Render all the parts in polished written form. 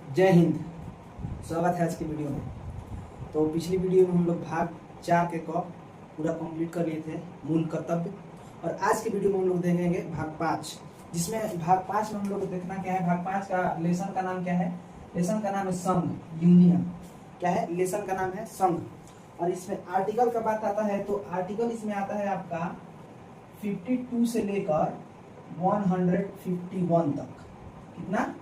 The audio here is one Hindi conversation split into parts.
जय हिंद। स्वागत है आज की वीडियो में। तो पिछली वीडियो में हम लोग भाग 4 के क पूरा कंप्लीट कर लिए थे, मूल कर्तव्य। और आज की वीडियो में हम लोग देखेंगे भाग 5, जिसमें भाग 5 में हम लोग को देखना क्या है। भाग 5 का लेसन का नाम क्या है? लेसन का नाम है संघ, यूनियन। क्या है? लेसन का नाम है संघ। और इसमें आर्टिकल का बात आता है तो आर्टिकल इसमें आता है आपका 52 से लेकर 151 तक। कितना?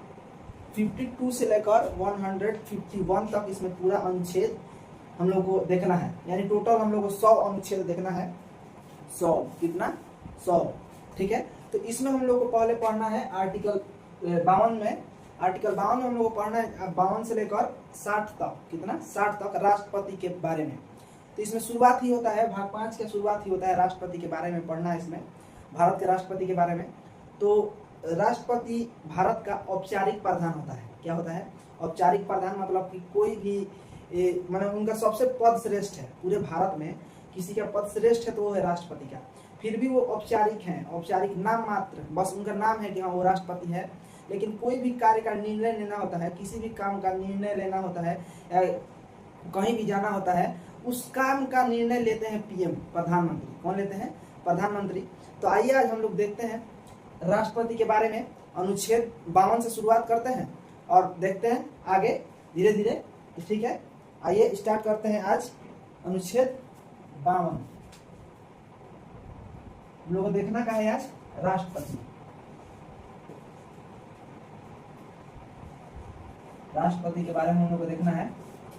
52 से लेकर 151 तक इसमें पूरा अनुच्छेद हम लोग को देखना है। यानी टोटल हम लोग को 100 अनुच्छेद देखना है। 100 कितना? 100। ठीक है। तो इसमें हम लोग को पहले पढ़ना है आर्टिकल 52 में। आर्टिकल 52 में हम लोग को पढ़ना है 52 से लेकर 60 तक। कितना? 60 तक राष्ट्रपति के बारे में। तो इसमें शुरुआत ही होता है, भाग 5 का शुरुआत ही होता है राष्ट्रपति के बारे में पढ़ना है। इसमें भारत के राष्ट्रपति के बारे में। तो राष्ट्रपति भारत का औपचारिक प्रधान होता है। क्या होता है? औपचारिक प्रधान मतलब कि कोई भी मतलब उनका सबसे पद श्रेष्ठ है पूरे भारत में। किसी का पद श्रेष्ठ है तो वो है राष्ट्रपति का। फिर भी वो औपचारिक हैं, औपचारिक नाम मात्र, बस उनका नाम है कि हाँ वो राष्ट्रपति है। लेकिन कोई भी कार्य का निर्णय लेना होता है, किसी भी काम का निर्णय लेना होता है, कहीं भी जाना होता है, उस काम का निर्णय लेते हैं पीएम, प्रधानमंत्री। कौन लेते हैं? प्रधानमंत्री। तो आइए आज हम लोग देखते हैं राष्ट्रपति के बारे में। अनुच्छेद 52 से शुरुआत करते हैं और देखते हैं आगे धीरे धीरे। ठीक है, आइए स्टार्ट करते हैं आज अनुच्छेद 52। हम लोग को देखना क्या है आज? राष्ट्रपति। राष्ट्रपति के बारे में हम लोग को देखना है।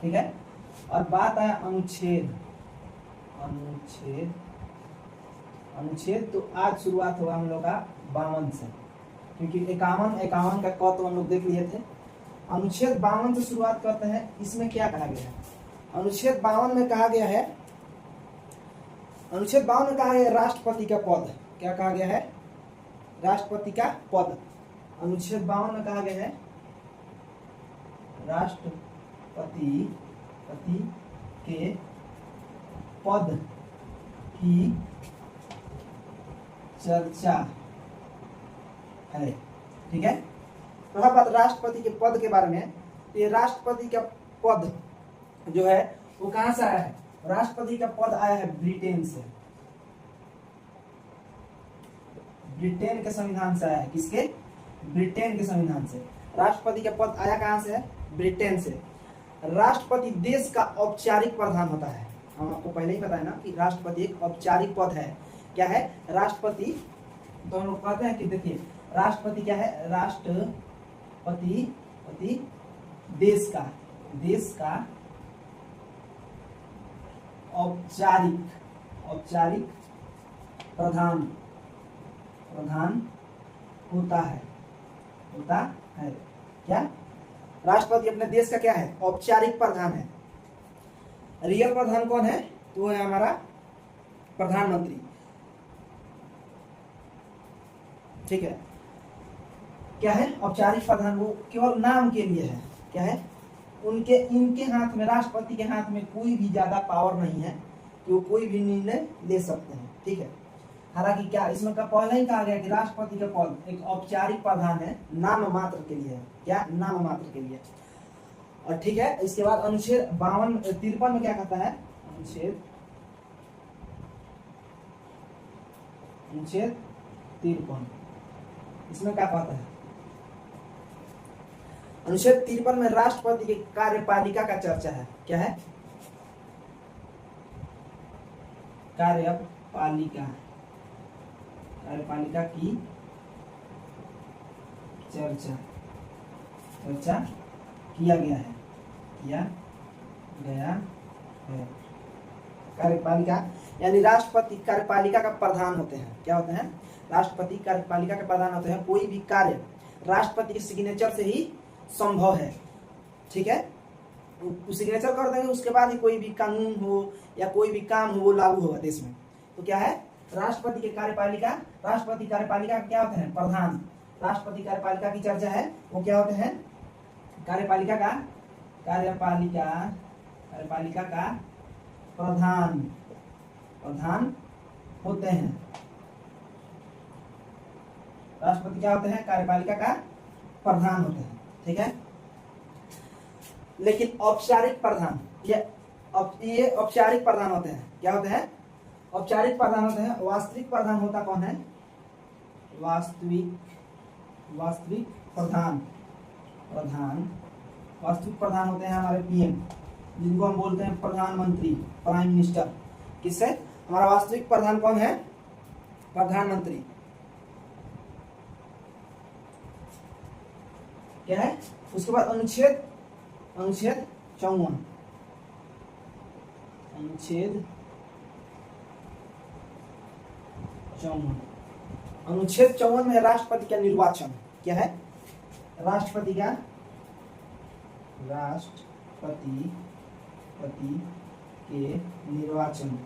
ठीक है। और बात है अनुच्छेद। अनुच्छेद तो आज शुरुआत होगा हम लोग का 52 से, क्योंकि 51 का क तो हम लोग देख लिए थे। अनुच्छेद 52 से शुरुआत करते हैं। इसमें क्या कहा गया है? अनुच्छेद 52 में कहा गया है, अनुच्छेद 52 में कहा गया है राष्ट्रपति का पद। क्या कहा गया है? राष्ट्रपति का पद। अनुच्छेद 52 में कहा गया है राष्ट्रपति के पद की चर्चा है। ठीक है। तो बात राष्ट्रपति के पद के बारे में। ये राष्ट्रपति का पद जो है वो कहां से आया है? राष्ट्रपति का पद आया है ब्रिटेन से। ब्रिटेन के संविधान से आया है। किसके? ब्रिटेन के संविधान से राष्ट्रपति का पद आया। कहां से? ब्रिटेन से। राष्ट्रपति देश का औपचारिक प्रधान होता है। हम आपको पहले ही पता है ना कि राष्ट्रपति एक औपचारिक पद है। क्या है? राष्ट्रपति। तो हम लोग कहते हैं कि देखिए राष्ट्रपति क्या है? राष्ट्रपति देश का औपचारिक प्रधान होता है। क्या? राष्ट्रपति अपने देश का क्या है? औपचारिक प्रधान है। रियल प्रधान कौन है? तो वो है हमारा प्रधानमंत्री। ठीक है। क्या है? औपचारिक प्रधान। वो केवल नाम के लिए है। क्या है? इनके हाथ में, राष्ट्रपति के हाथ में कोई भी ज्यादा पावर नहीं है कि वो कोई भी निर्णय ले सकते हैं। ठीक है। हालांकि क्या इसमें का पहले ही कहा गया कि राष्ट्रपति का पद एक औपचारिक प्रधान है, नाम मात्र के लिए है। क्या? नाम मात्र के लिए। और ठीक है, इसके बाद अनुच्छेद 53 में क्या कहता है? अनुच्छेद 53 इसमें क्या कहता है? अनुच्छेद 53 में राष्ट्रपति की कार्यपालिका का चर्चा है। क्या है? कार्यपालिका की चर्चा किया गया है। कार्यपालिका यानी राष्ट्रपति कार्यपालिका का प्रधान होते हैं। क्या होते हैं? राष्ट्रपति कार्यपालिका के प्रधान होते हैं। कोई भी कार्य राष्ट्रपति के सिग्नेचर से ही संभव है। ठीक है। सिग्नेचर कर देंगे, उसके बाद ही कोई भी कानून हो या कोई भी काम हो वो लागू होगा देश में। तो क्या है? राष्ट्रपति की कार्यपालिका क्या होते हैं? प्रधान। राष्ट्रपति कार्यपालिका की चर्चा है वो क्या होते हैं? कार्यपालिका का प्रधान होते हैं। राष्ट्रपति क्या होते हैं? कार्यपालिका का प्रधान होते हैं। ठीक है। लेकिन औपचारिक प्रधान ये औपचारिक प्रधान होते हैं। क्या होते हैं? औपचारिक प्रधान होते हैं। वास्तविक प्रधान होता कौन है? वास्तविक प्रधान वास्तविक प्रधान होते हैं हमारे पीएम, जिनको हम बोलते हैं प्रधानमंत्री, प्राइम मिनिस्टर। किससे? हमारा वास्तविक प्रधान कौन है? प्रधानमंत्री। क्या है? उसके बाद अनुच्छेद 54 अनुच्छेद 54 में राष्ट्रपति का निर्वाचन। क्या है? राष्ट्रपति के निर्वाचन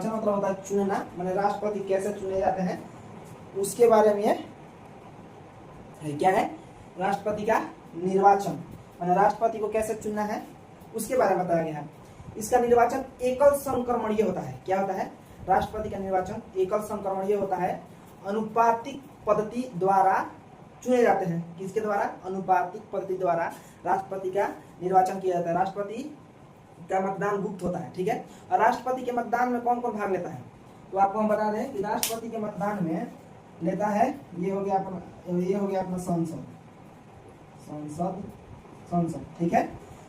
मतलब होता है चुनना, माने राष्ट्रपति कैसे चुने जाते हैं उसके बारे में है। क्या है? राष्ट्रपति का निर्वाचन माने राष्ट्रपति को कैसे चुनना है उसके बारे में बताया गया है। इसका निर्वाचन एकल संक्रमणीय होता है। क्या होता है? राष्ट्रपति का निर्वाचन एकल संक्रमणीय होता है। अनुपातिक पद्धति द्वारा चुने जाते हैं। किसके द्वारा? अनुपातिक पद्धति द्वारा राष्ट्रपति का निर्वाचन किया जाता है। राष्ट्रपति का मतदान गुप्त होता है। ठीक है। और राष्ट्रपति के मतदान में कौन कौन भाग लेता है? तो आपको हम बता दें कि राष्ट्रपति के मतदान में लेता है, ये हो गया अपना संसद। ठीक है।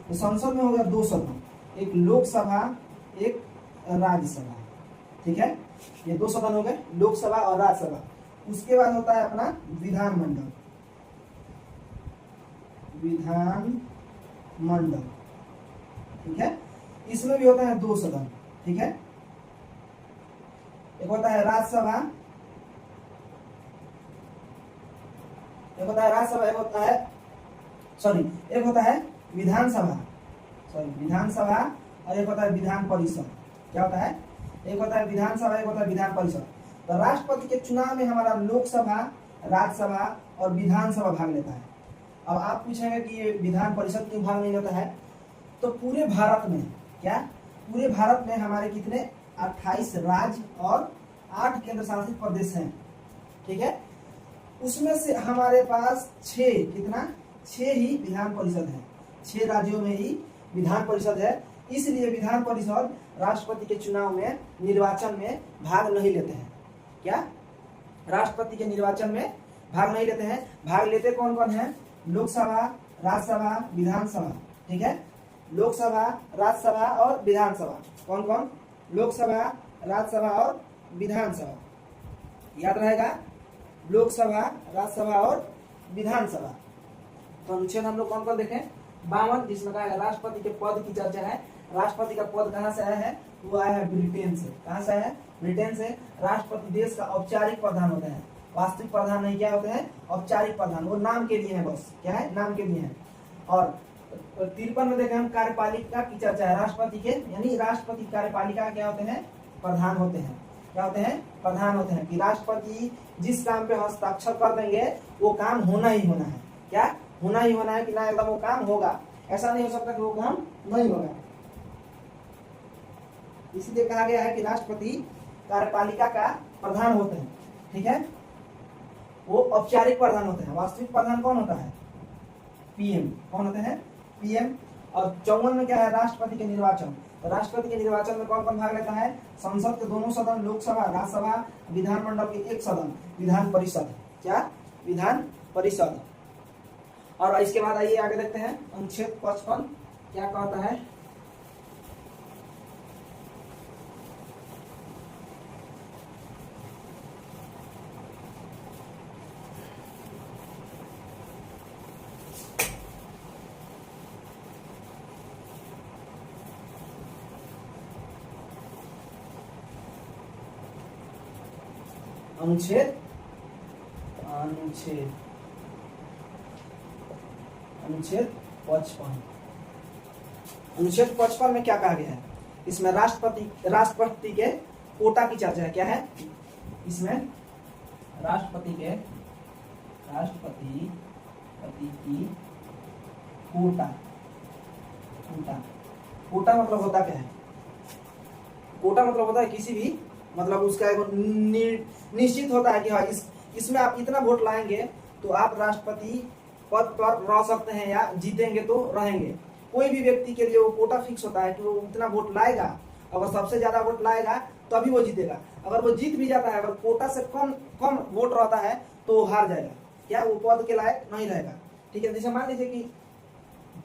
तो संसद में हो गया 2 सदन, एक लोकसभा एक राज्यसभा। ठीक है। ये 2 सदन हो गए, लोकसभा और राज्यसभा। उसके बाद होता है अपना विधानमंडल। ठीक है। इसमें भी होता है 2 सदन। ठीक है। एक होता है राज्यसभा, एक होता है विधानसभा और एक होता है विधान परिषद। क्या होता है? एक होता है विधानसभा, एक होता है विधान परिषद। तो राष्ट्रपति के चुनाव में हमारा लोकसभा, राज्यसभा और विधानसभा भाग लेता है। अब आप पूछेंगे कि ये विधान परिषद क्यों भाग नहीं लेता है? तो पूरे भारत में हमारे कितने 28 राज्य और 8 केंद्र शासित प्रदेश हैं। ठीक है। उसमें से हमारे पास 6 ही विधान परिषद है। 6 राज्यों में ही विधान परिषद है। इसलिए विधान परिषद राष्ट्रपति के चुनाव में निर्वाचन में भाग नहीं लेते हैं। क्या? राष्ट्रपति के निर्वाचन में भाग नहीं लेते हैं। भाग लेते कौन कौन है? लोकसभा, राज्यसभा, विधानसभा। ठीक है। लोकसभा, राज्यसभा और विधानसभा। कौन कौन? लोकसभा, राज्यसभा और विधानसभा। याद रहेगा, लोकसभा, राज्यसभा और विधानसभा। तो अनुच्छेद हम लोग कौन कौन देखें? 52, जिसमें कहा है राष्ट्रपति के पद की चर्चा है। राष्ट्रपति का पद कहाँ से आया है? वो आया है ब्रिटेन से। कहाँ से आया है? ब्रिटेन से। राष्ट्रपति देश का औपचारिक प्रधान होते हैं, वास्तविक प्रधान नहीं। क्या होते हैं? औपचारिक प्रधान। वो नाम के लिए है, बस। क्या है? नाम के लिए है। और 53 में देखें हम कार्यपालिका की चर्चा है। राष्ट्रपति के यानी राष्ट्रपति कार्यपालिका क्या होते हैं? प्रधान होते हैं। क्या होते हैं? प्रधान होते हैं। कि राष्ट्रपति जिस काम पे हस्ताक्षर कर देंगे वो काम होना ही होना है। क्या? होना ही होना है कि ना एकदम वो काम होगा, ऐसा नहीं हो सकता कि वो काम नहीं होगा। इसलिए कहा गया है कि राष्ट्रपति कार्यपालिका का प्रधान होते हैं। ठीक है। वो औपचारिक प्रधान होते हैं। वास्तविक प्रधान कौन होता है? पीएम। कौन होते हैं? पीएम। और 54 में क्या है? राष्ट्रपति के निर्वाचन। तो राष्ट्रपति के निर्वाचन में कौन कौन भाग लेता है? संसद के दोनों सदन, लोकसभा, राज्यसभा, विधानमंडल के एक सदन, विधान परिषद। क्या? विधान परिषद। और इसके बाद आइए आगे देखते हैं अनुच्छेद 55 क्या कहता है। अनुच्छेद 55 में क्या कहा गया है? इसमें राष्ट्रपति के कोटा की चर्चा है। क्या है? इसमें राष्ट्रपति की कोटा मतलब होता क्या है? कोटा मतलब होता है किसी भी मतलब उसका एक निश्चित होता है कि हाँ इसमें आप इतना वोट लाएंगे तो आप राष्ट्रपति पद पर रह सकते हैं या जीतेंगे तो रहेंगे। कोई भी व्यक्ति के लिए वो कोटा फिक्स होता है कि वो उतना वोट लाएगा, अगर सबसे ज्यादा वोट लाएगा तभी वो जीतेगा। अगर वो जीत भी जाता है, अगर कोटा से कम कम वोट रहता है तो वो हार जाएगा, क्या वो पद के लायक नहीं रहेगा। ठीक है, जैसे मान लीजिए कि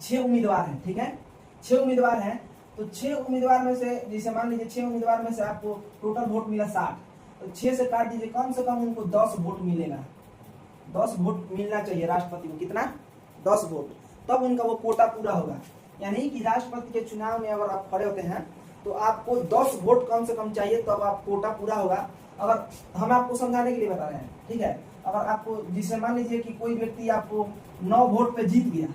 6 उम्मीदवार हैं, ठीक है, 6 उम्मीदवार हैं, तो 6 उम्मीदवार में से, जैसे मान लीजिए 6 उम्मीदवार में से आपको टोटल वोट मिला 60, तो 6 से काट दीजिए, कम से कम उनको 10 वोट मिलेगा। 10 वोट मिलना चाहिए राष्ट्रपति को, कितना? 10 वोट, तब उनका वो कोटा पूरा होगा। यानी कि राष्ट्रपति के चुनाव में अगर आप खड़े होते हैं तो आपको 10 वोट कम से कम चाहिए, तब आप कोटा पूरा होगा। अगर हम आपको समझाने के लिए बता रहे हैं, ठीक है, अगर आपको, जिसे मान लीजिए कि कोई व्यक्ति आपको 9 वोट पे जीत गया,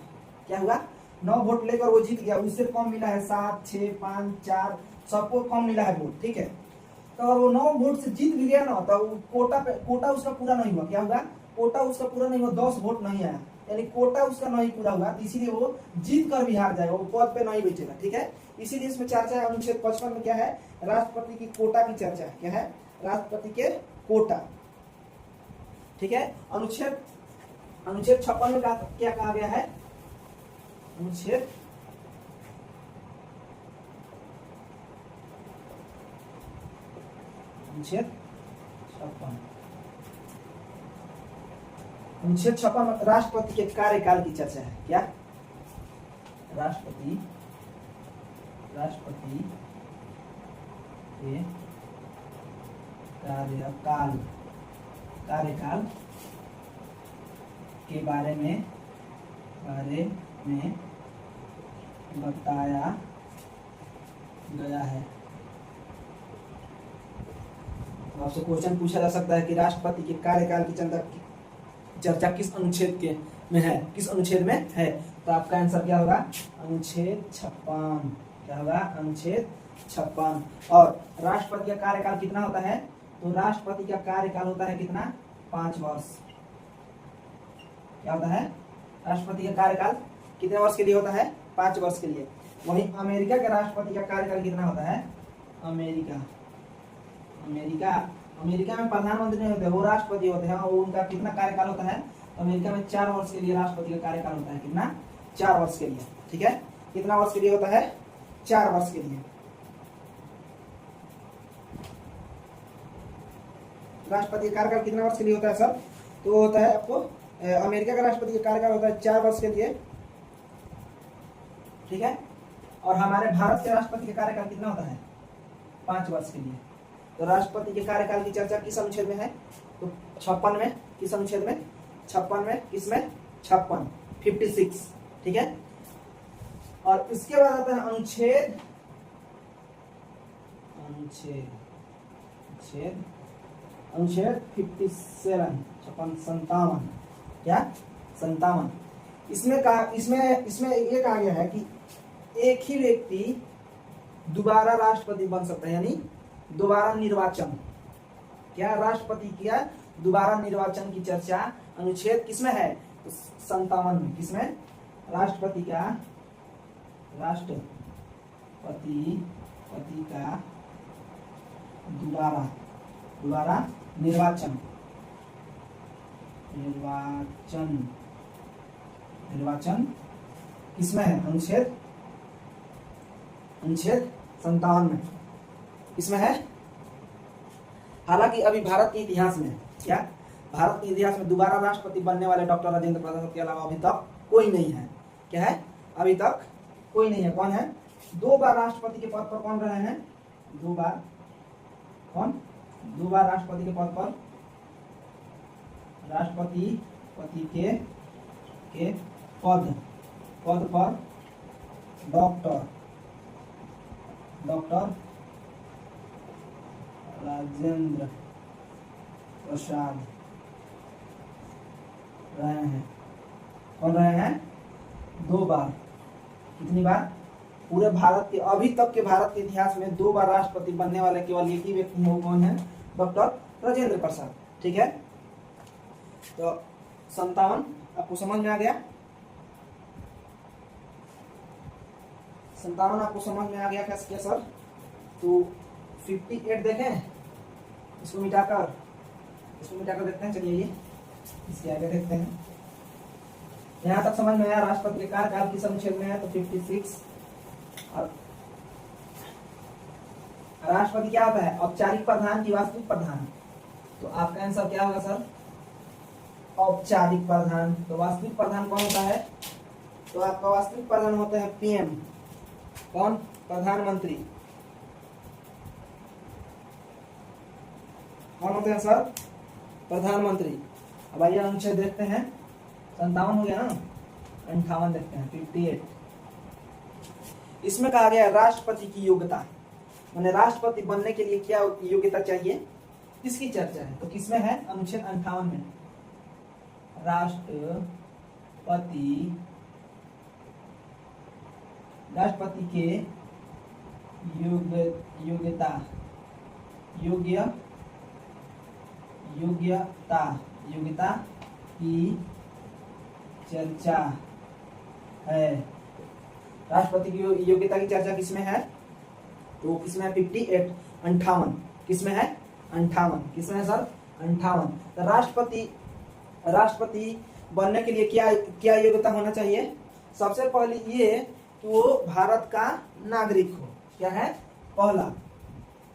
क्या हुआ? 9 वोट लेकर वो जीत गया, उससे कम मिला है 7, 6, 5, 4, सबको कम मिला है वोट, ठीक है। तो अगर वो 9 वोट से जीत भी गया ना, तो कोटा उसका पूरा नहीं हुआ। क्या होगा? कोटा उसका पूरा नहीं हुआ, 10 वोट नहीं आया, यानी कोटा उसका नहीं पूरा हुआ, इसीलिए वो जीत कर भी हार जाएगा, वो पद पे नहीं बैठेगा। ठीक है, इसीलिए इसमें चर्चा है अनुच्छेद 55 में, क्या है? राष्ट्रपति की कोटा की चर्चा है। क्या है? राष्ट्रपति के कोटा। ठीक है, अनुच्छेद 56 में क्या कहा गया है? अनुच्छेद अनुच्छेद 56 राष्ट्रपति के कार्यकाल की चर्चा है। क्या? राष्ट्रपति के कार्यकाल के बारे में बताया गया है। तो आपसे क्वेश्चन पूछा जा सकता है कि राष्ट्रपति के कार्यकाल की चर्चा किस अनुच्छेद के में है, किस अनुच्छेद में है? तो आपका आंसर क्या होगा? अनुच्छेद 56। क्या होगा? अनुच्छेद 56। और राष्ट्रपति का कार्यकाल कितना होता है? तो राष्ट्रपति का कार्यकाल होता है कितना? 5 वर्ष। क्या होता है? राष्ट्रपति का कार्यकाल कितने वर्ष के लिए होता है? 5 वर्ष के लिए। वहीं अमेरिका के राष्ट्रपति का कार्यकाल कितना होता है? अमेरिका में प्रधानमंत्री नहीं होते, वो राष्ट्रपति होते हैं, और उनका कितना कार्यकाल होता है? अमेरिका में 4 वर्ष के लिए राष्ट्रपति का कार्यकाल होता है। कितना? 4 वर्ष के लिए। ठीक है, कितना वर्ष के लिए होता है? 4 वर्ष के लिए। राष्ट्रपति का कार्यकाल कितना वर्ष के लिए होता है सर? तो होता है आपको, अमेरिका का राष्ट्रपति का कार्यकाल होता है 4 वर्ष के लिए। ठीक है, और हमारे भारत के राष्ट्रपति का कार्यकाल कितना होता है? 5 वर्ष के लिए। तो राष्ट्रपति के कार्यकाल की चर्चा किस अनुच्छेद में है? तो 56 में। किस अनुच्छेद में? 56 में। किसमें? 56। ठीक है, और इसके बाद आता है अनुच्छेद 57। क्या? 57। इसमें ये कहा गया है कि एक ही व्यक्ति दोबारा राष्ट्रपति बन सकता है, यानी दोबारा निर्वाचन। क्या? राष्ट्रपति किया दोबारा निर्वाचन की चर्चा अनुच्छेद किसमें है? तो 57 में। किसमें? राष्ट्रपति का दोबारा निर्वाचन किसमें है? अनुच्छेद 57 में। इसमें है। हालांकि अभी भारत के इतिहास में, क्या भारत के इतिहास में दोबारा राष्ट्रपति बनने वाले डॉक्टर राजेंद्र प्रसाद के अलावा अभी तक कोई नहीं है। क्या है? अभी तक कोई नहीं है। कौन है? 2 बार राष्ट्रपति के पद पर कौन रहे हैं? 2 बार। कौन? 2 बार राष्ट्रपति के पद पर, राष्ट्रपति के पद पर डॉक्टर राजेंद्र प्रसाद रहे हैं। कौन रहे हैं? 2 बार। कितनी बार? पूरे भारत के, अभी तक के भारत के इतिहास में 2 बार राष्ट्रपति बनने वाले केवल एक ही व्यक्ति है। कौन है? डॉक्टर राजेंद्र प्रसाद। ठीक है, तो 57 आपको समझ में आ गया? 57 आपको समझ में आ गया क्या सर? तो 58 देखें, इसको मिटाकर देखते हैं। चलिए, ये इसके आगे देखते हैं। यहाँ तक समझ में आया राष्ट्रपति के कार्यकाल किस अनुच्छेद में है, तो 56। और राष्ट्रपति क्या होता है, औपचारिक प्रधान की वास्तविक प्रधान, तो आपका आंसर क्या होगा सर, औपचारिक प्रधान। तो वास्तविक प्रधान कौन होता है, तो आपका वास्तविक प्रधान होते हैं पीएम, कौन, प्रधानमंत्री। कौन होते हैं सर, प्रधानमंत्री। अब आइए अनुच्छेद देखते हैं, 57 हो गया ना, 58 देखते हैं, 58। इसमें कहा गया राष्ट्रपति की योग्यता, माने राष्ट्रपति बनने के लिए क्या योग्यता चाहिए, किसकी चर्चा है, तो किसमें है, अनुच्छेद 58 में। राष्ट्रपति के योग्यता की चर्चा है। राष्ट्रपति की योग्यता की चर्चा किसमें है, तो किसमें है, 58, 58, किसमें है, 58, किसमें है सर, 58। तो राष्ट्रपति बनने के लिए क्या क्या योग्यता होना चाहिए, सबसे पहले ये कि वो भारत का नागरिक हो। क्या है, पहला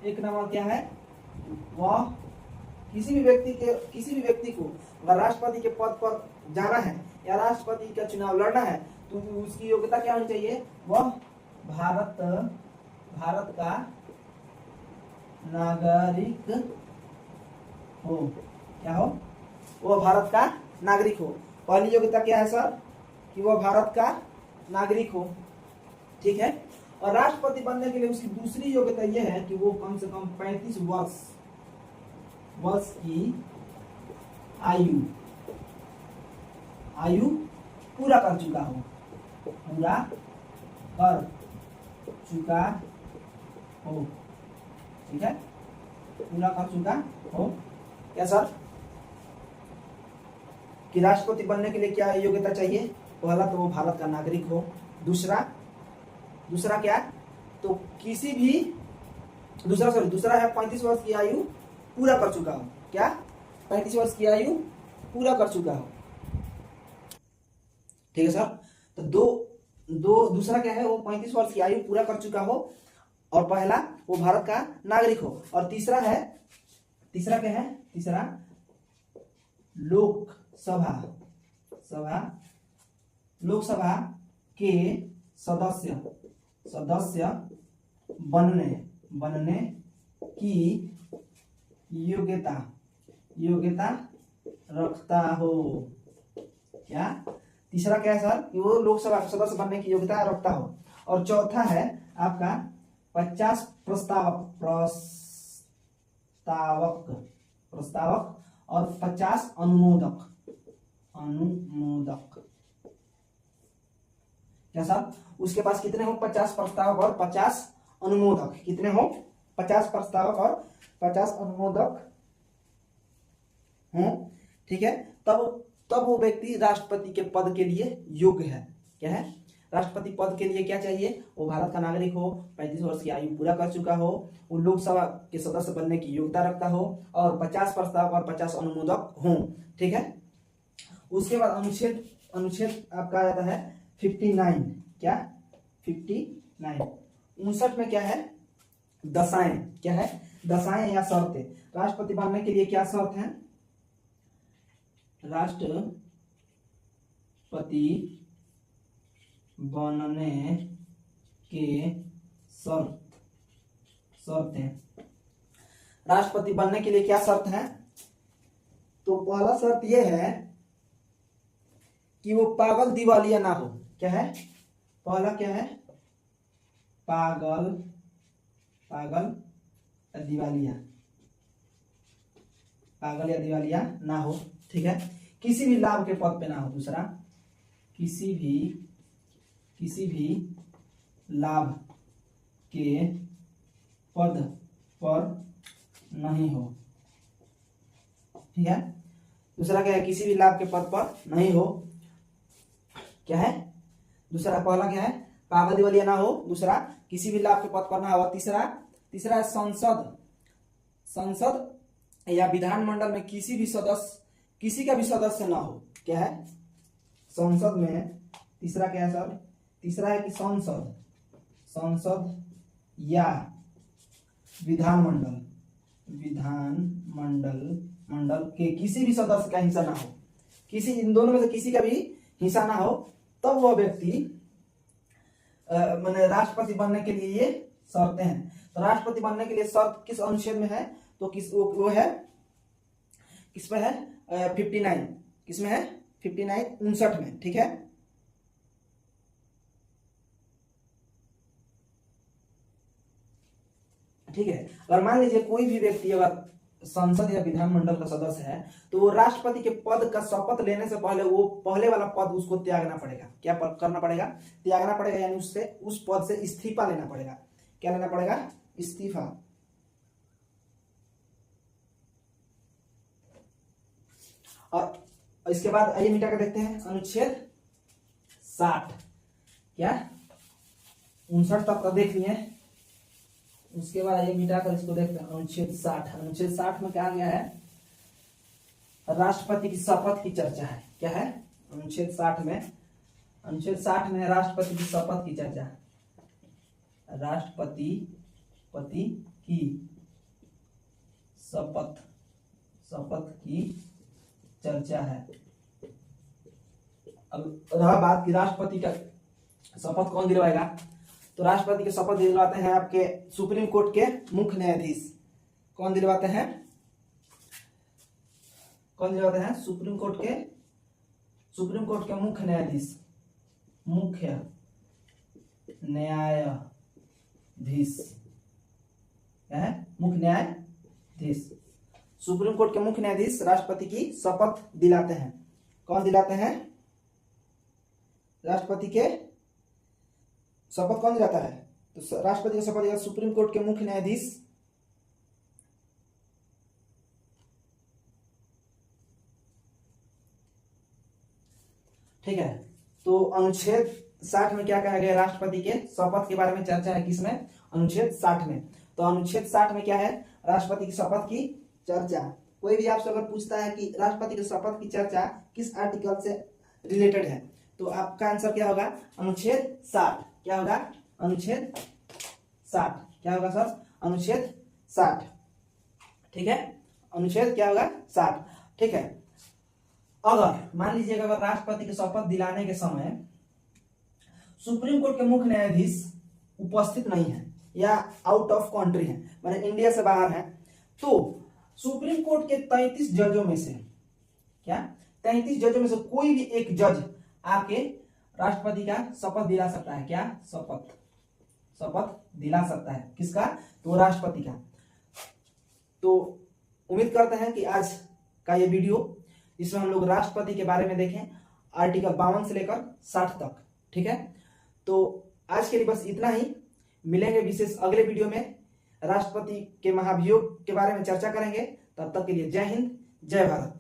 एक नंबर क्या है, वह किसी भी व्यक्ति को अगर राष्ट्रपति के पद पर जाना है या राष्ट्रपति का चुनाव लड़ना है तो उसकी योग्यता क्या होनी चाहिए, वह भारत का नागरिक हो। क्या हो, वह भारत का नागरिक हो। पहली योग्यता क्या है सर, कि वह भारत का नागरिक हो, ठीक है। और राष्ट्रपति बनने के लिए उसकी दूसरी योग्यता यह है कि वो कम से कम 35 वर्ष की आयु पूरा कर चुका हो, ठीक है, पूरा कर चुका हो। क्या सर, कि राष्ट्रपति बनने के लिए क्या योग्यता चाहिए, पहला तो वो भारत का नागरिक हो, दूसरा क्या, तो किसी भी दूसरा है 35 वर्ष की आयु पूरा कर चुका हो। क्या, 35 वर्ष की आयु पूरा कर चुका हो, ठीक है सर। तो दूसरा क्या है, वो 35 वर्ष की आयु पूरा कर चुका हो, और पहला वो भारत का नागरिक हो, और तीसरा क्या है, तीसरा लोकसभा के सदस्य बनने की योग्यता रखता हो। क्या, तीसरा क्या है सर, कि वो लोकसभा के सदस्य बनने की योग्यता रखता हो। और चौथा है आपका 50 प्रस्तावक और 50 अनुमोदक। क्या सर, उसके पास कितने हो, 50 प्रस्तावक और 50 अनुमोदक। कितने हो, 50 प्रस्तावक और 50 अनुमोदक हो, ठीक है। तब वो व्यक्ति राष्ट्रपति के पद के लिए योग्य है। क्या है, राष्ट्रपति पद के लिए क्या चाहिए, वो भारत का नागरिक हो, 35 वर्ष की आयु पूरा कर चुका हो, वो लोकसभा के सदस्य बनने की योग्यता रखता हो, और 50 प्रस्तावक और 50 अनुमोदक हो, ठीक है। उसके बाद अनुच्छेद आपका आता है 59। क्या, 59, 59 में क्या है, दशाएं। क्या है, दशाएं या शर्तें। राष्ट्रपति बनने के लिए क्या शर्त है, राष्ट्रपति बनने के शर्त है। राष्ट्रपति बनने के लिए क्या शर्त है, तो पहला शर्त यह है कि वो पागल दिवालिया ना हो। क्या है, पहला क्या है, पागल या दिवालिया ना हो, ठीक है। किसी भी लाभ के पद पे ना हो। दूसरा, किसी भी लाभ के पद पर नहीं हो, ठीक है। दूसरा क्या है, किसी भी लाभ के पद पर नहीं हो। क्या है, दूसरा, पहला क्या है, पागल दिवालिया ना हो, दूसरा किसी भी लाभ के पद पर ना हो, तीसरा संसद या विधानमंडल में किसी भी सदस्य किसी का भी सदस्य ना हो। क्या है? संसद में तीसरा क्या है सर? तीसरा है कि संसद या विधानमंडल के किसी भी सदस्य का हिस्सा ना हो, किसी इन दोनों में से किसी का भी हिस्सा ना हो, तब वह व्यक्ति मैंने राष्ट्रपति बनने के लिए ये शर्तें हैं। तो राष्ट्रपति बनने के लिए शर्त किस अनुच्छेद में है? तो किस वो है किस में है? 59। किसमें है? 59 59 में। ठीक है, ठीक है। अगर मान लीजिए कोई भी व्यक्ति अगर संसद या विधानमंडल का सदस्य है तो वो राष्ट्रपति के पद का शपथ लेने से पहले वो पहले वाला पद उसको त्यागना पड़ेगा। क्या करना पड़ेगा? त्यागना पड़ेगा, यानी उससे उस पद से इस्तीफा लेना पड़ेगा। क्या लेना पड़ेगा? इस्तीफा। और इसके बाद आइए मिटा कर देखते हैं अनुच्छेद 60। क्या 59 तक का देख लिए, उसके बाद आइए मिटा कर इसको देखते हैं अनुच्छेद 60। अनुच्छेद 60 में क्या गया है? राष्ट्रपति की शपथ की चर्चा है। क्या है? अनुच्छेद 60 में राष्ट्रपति की शपथ की चर्चा। राष्ट्रपति की शपथ की चर्चा है। अब रहा बात कि राष्ट्रपति का शपथ कौन दिलवाएगा, तो राष्ट्रपति के शपथ दिलवाते हैं आपके सुप्रीम कोर्ट के मुख्य न्यायाधीश। कौन दिलवाते हैं? सुप्रीम कोर्ट के मुख्य न्यायाधीश। क्या है? मुख्य न्यायाधीश। सुप्रीम कोर्ट के मुख्य न्यायाधीश राष्ट्रपति की शपथ दिलाते हैं। कौन दिलाते हैं? राष्ट्रपति के शपथ कौन दिलाता है? तो राष्ट्रपति का शपथ दिया सुप्रीम कोर्ट के मुख्य न्यायाधीश। ठीक है, तो अनुच्छेद 60 में क्या कहा गया? राष्ट्रपति के शपथ के बारे में चर्चा है। किसमें? अनुच्छेद 60 में। तो अनुच्छेद 60 में क्या है? राष्ट्रपति की शपथ की चर्चा। कोई भी आपसे अगर पूछता है कि राष्ट्रपति की शपथ की चर्चा किस आर्टिकल से रिलेटेड है, तो आपका आंसर क्या होगा? अनुच्छेद 60। क्या होगा? अनुच्छेद 60। क्या होगा सर? अनुच्छेद 60। ठीक है, अनुच्छेद क्या होगा? 60। ठीक है, अगर मान लीजिएगा अगर राष्ट्रपति की शपथ दिलाने के समय सुप्रीम कोर्ट के मुख्य न्यायाधीश उपस्थित नहीं है या आउट ऑफ कंट्री है, माने इंडिया से बाहर है, तो सुप्रीम कोर्ट के 33 जजों में से 33 जजों में से कोई भी एक जज आके राष्ट्रपति का शपथ दिला सकता है। क्या? शपथ दिला सकता है। किसका? तो राष्ट्रपति का। तो उम्मीद करते हैं कि आज का ये वीडियो इसमें हम लोग राष्ट्रपति के बारे में देखें, आर्टिकल 52 से लेकर 60 तक। ठीक है, तो आज के लिए बस इतना ही। मिलेंगे विशेष अगले वीडियो में, राष्ट्रपति के महाभियोग के बारे में चर्चा करेंगे। तब तक के लिए जय हिंद, जय भारत।